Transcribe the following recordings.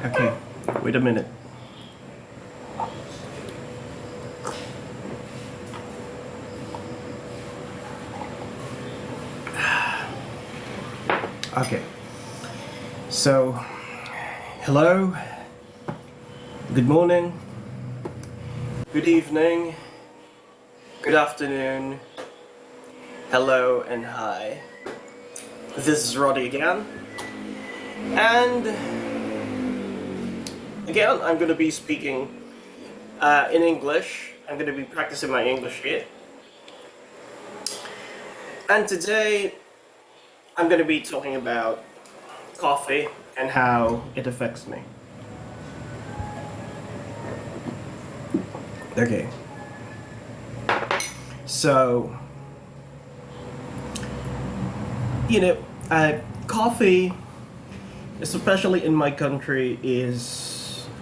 Okay, wait a minute. Okay, so hello, good morning, good evening, good afternoon, hello, and hi. This is Roddy again, and again, I'm going to be speaking in English. I'm going to be practicing my English here. And today, I'm going to be talking about coffee and how it affects me. Okay. So, coffee, especially in my country, is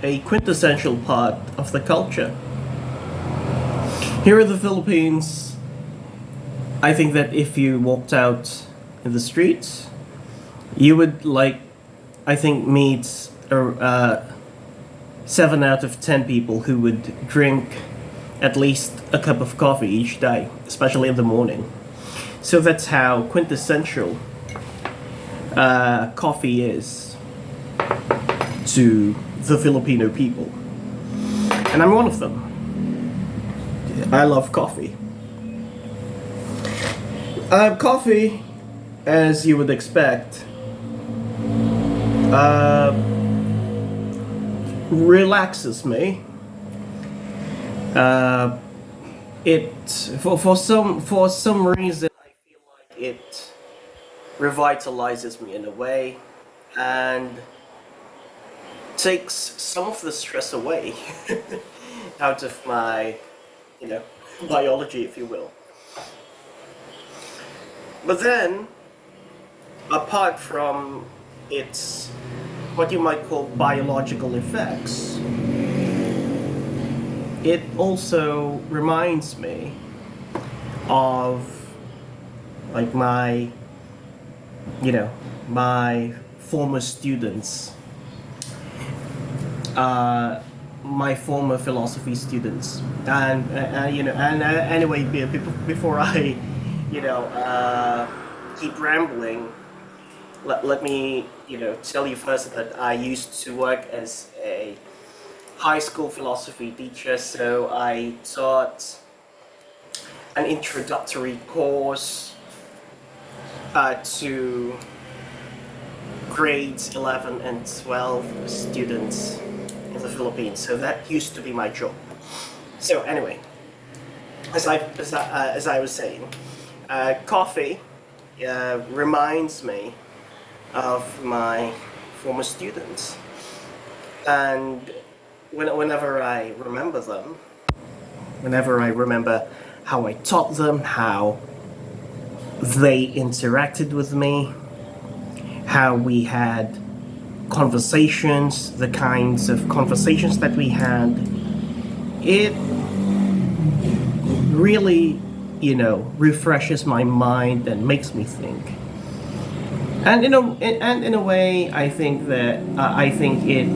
a quintessential part of the culture. Here in the Philippines, I think that if you walked out in the streets, you would I think meet 7 out of 10 people who would drink at least a cup of coffee each day, especially in the morning. So that's how quintessential coffee is to the Filipino people. And I'm one of them. I love coffee. Coffee, as you would expect, relaxes me. It for some reason I feel like it revitalizes me in a way and takes some of the stress away out of my biology, if you will. But then, apart from its what you might call biological effects, it also reminds me of my my former students, my former philosophy students, and anyway, before I keep rambling, let me tell you first that I used to work as a high school philosophy teacher, so I taught an introductory course to grades 11 and 12 students in the Philippines. So that used to be my job. So anyway, as I was saying, coffee reminds me of my former students, and whenever I remember them, whenever I remember how I taught them, how they interacted with me, how we had conversations, the kinds of conversations that we had, it really refreshes my mind and makes me think. And in a way, I think that it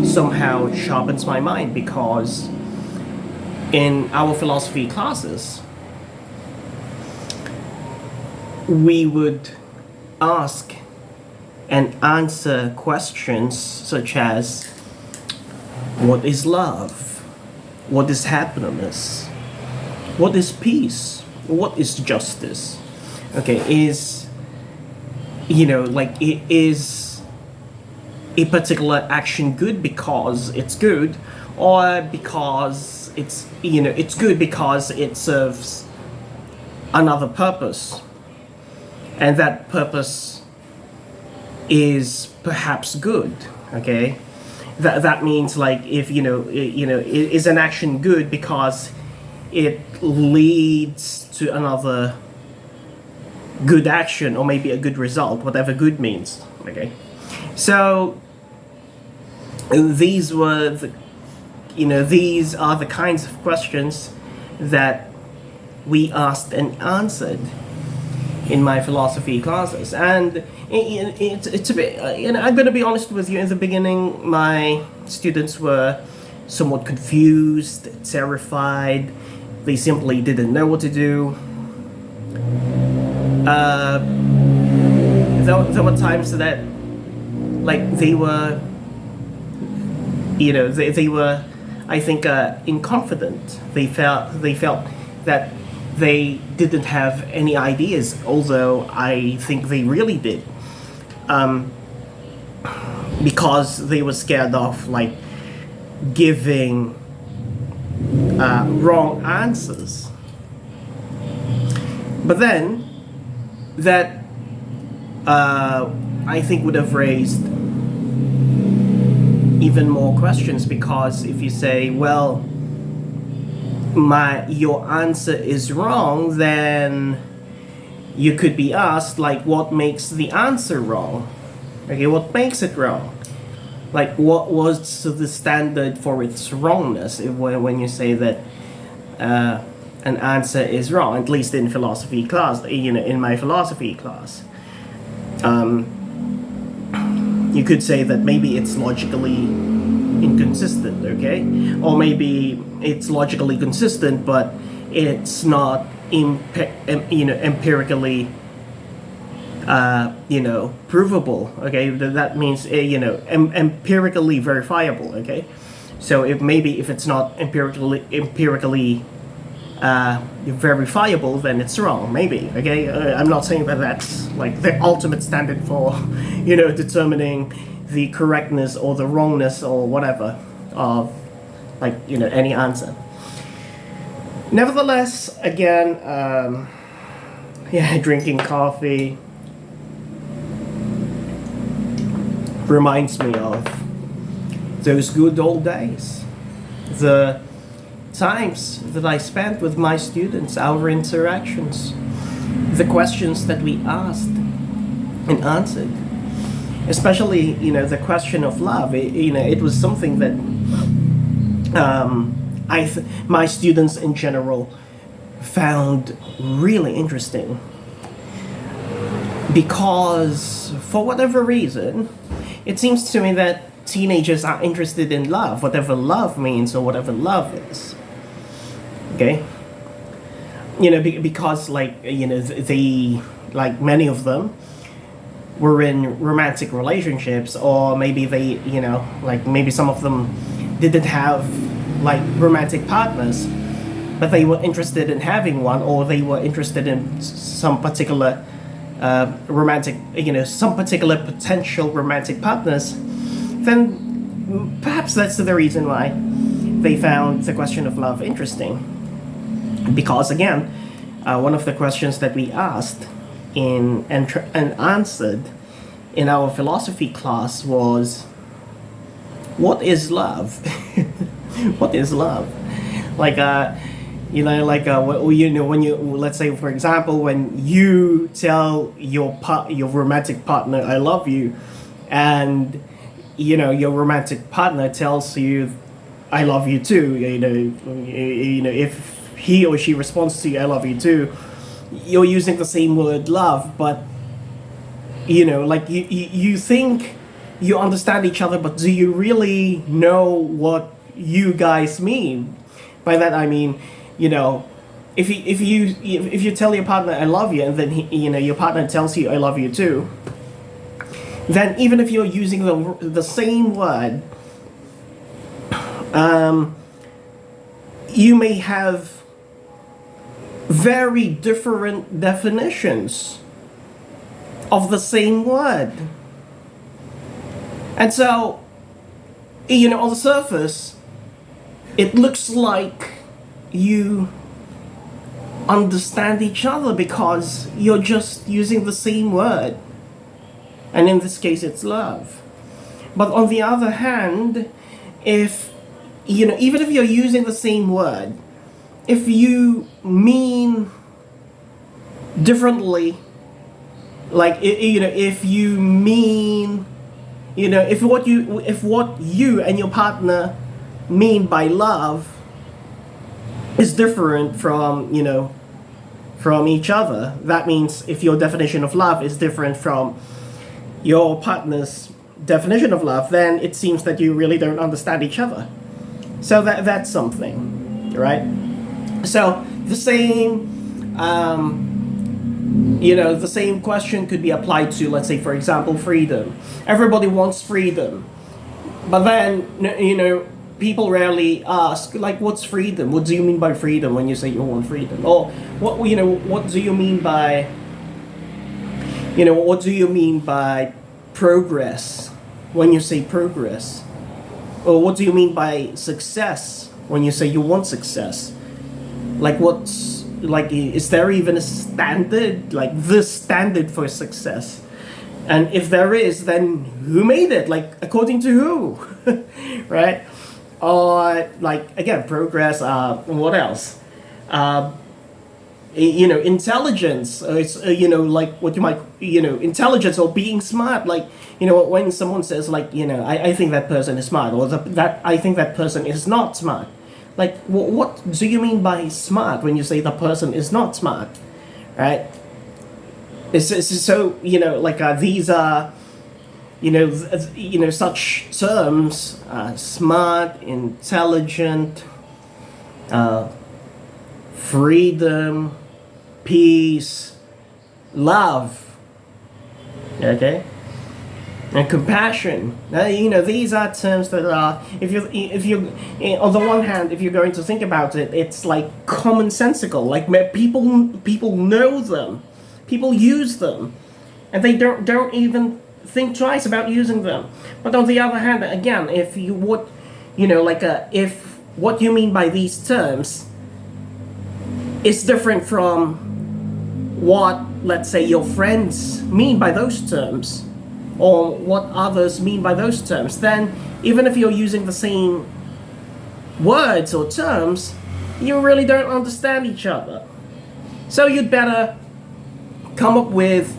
somehow sharpens my mind, because in our philosophy classes, we would ask and answer questions such as, what is love? What is happiness? What is peace? What is justice? Okay, is a particular action good because it's good, or because it's good because it serves another purpose, and that purpose is perhaps good. Okay, that means if is an action good because it leads to another good action, or maybe a good result, whatever good means. Okay, so these are the kinds of questions that we asked and answered. in my philosophy classes, and it's a bit. I'm going to be honest with you. In the beginning, my students were somewhat confused, terrified. They simply didn't know what to do. There were times that, like, they were, they were, I think, inconfident. They felt that they didn't have any ideas, although I think they really did, because they were scared of, like, giving wrong answers. But then that, I think, would have raised even more questions, because if you say, well, your answer is wrong, then you could be asked, like, what makes the answer wrong? Okay, what makes it wrong? Like, what was the standard for its wrongness when you say that an answer is wrong, at least in philosophy class, in my philosophy class. You could say that maybe it's logically inconsistent, okay? Or maybe it's logically consistent, but it's not empirically provable, okay? That means empirically verifiable, okay? So if it's not empirically verifiable, then it's wrong, maybe, okay? I'm not saying that that's like the ultimate standard for determining the correctness or the wrongness or whatever of, like, any answer. Nevertheless, again, drinking coffee reminds me of those good old days, the times that I spent with my students, our interactions, the questions that we asked and answered, especially the question of love. It was something that my students in general found really interesting, because for whatever reason, it seems to me that teenagers are interested in love, whatever love means or whatever love is. Okay? Because, like, they, like, many of them were in romantic relationships, or maybe they, like, maybe some of them didn't have, like, romantic partners, but they were interested in having one, or they were interested in some particular some particular potential romantic partners. Then perhaps that's the reason why they found the question of love interesting. Because, again, one of the questions that we asked and answered in our philosophy class was, what is love? What is love? Like, when you, let's say, for example, when you tell your romantic partner, I love you, and your romantic partner tells you, I love you too. If he or she responds to you, I love you too, you're using the same word, love, but like, you think you understand each other, but do you really know what you guys mean? By that I mean, if you tell your partner I love you, and then your partner tells you I love you too, then even if you're using the same word, you may have very different definitions of the same word. And so, on the surface, it looks like you understand each other because you're just using the same word. And in this case, it's love. But on the other hand, if, even if you're using the same word, if you mean differently, like, if you mean, if what you and your partner mean by love is different from from each other, that means if your definition of love is different from your partner's definition of love, then it seems that you really don't understand each other. So that's something, right? So the same, the same question could be applied to, let's say, for example, freedom. Everybody wants freedom, but then, people rarely ask, like, what's freedom? What do you mean by freedom when you say you want freedom? Or what do you mean by, what do you mean by progress when you say progress? Or what do you mean by success when you say you want success? Like, is there even a standard, like the standard for success? And if there is, then who made it? Like, according to who? Right? Or, like, again, progress, what else? Intelligence. It's, like what you might, intelligence or being smart. Like, when someone says, like, I think that person is smart, or that I think that person is not smart. Like, what do you mean by smart when you say the person is not smart? Right? It's so, these are, such terms, smart, intelligent, freedom, peace, love, okay, and compassion. These are terms that are, if you, on the one hand, if you're going to think about it, it's like commonsensical. Like, people know them, people use them, and they don't even think twice about using them. But on the other hand, again, if you would, if what you mean by these terms is different from what, let's say, your friends mean by those terms, or what others mean by those terms, then even if you're using the same words or terms, you really don't understand each other. So you'd better come up with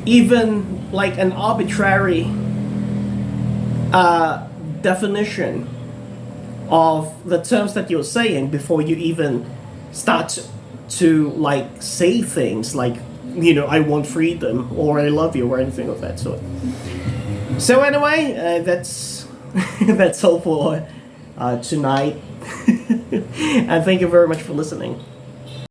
even like an arbitrary definition of the terms that you're saying before you even start to like say things like, I want freedom, or I love you, or anything of that sort. So anyway, that's that's all for tonight. And thank you very much for listening.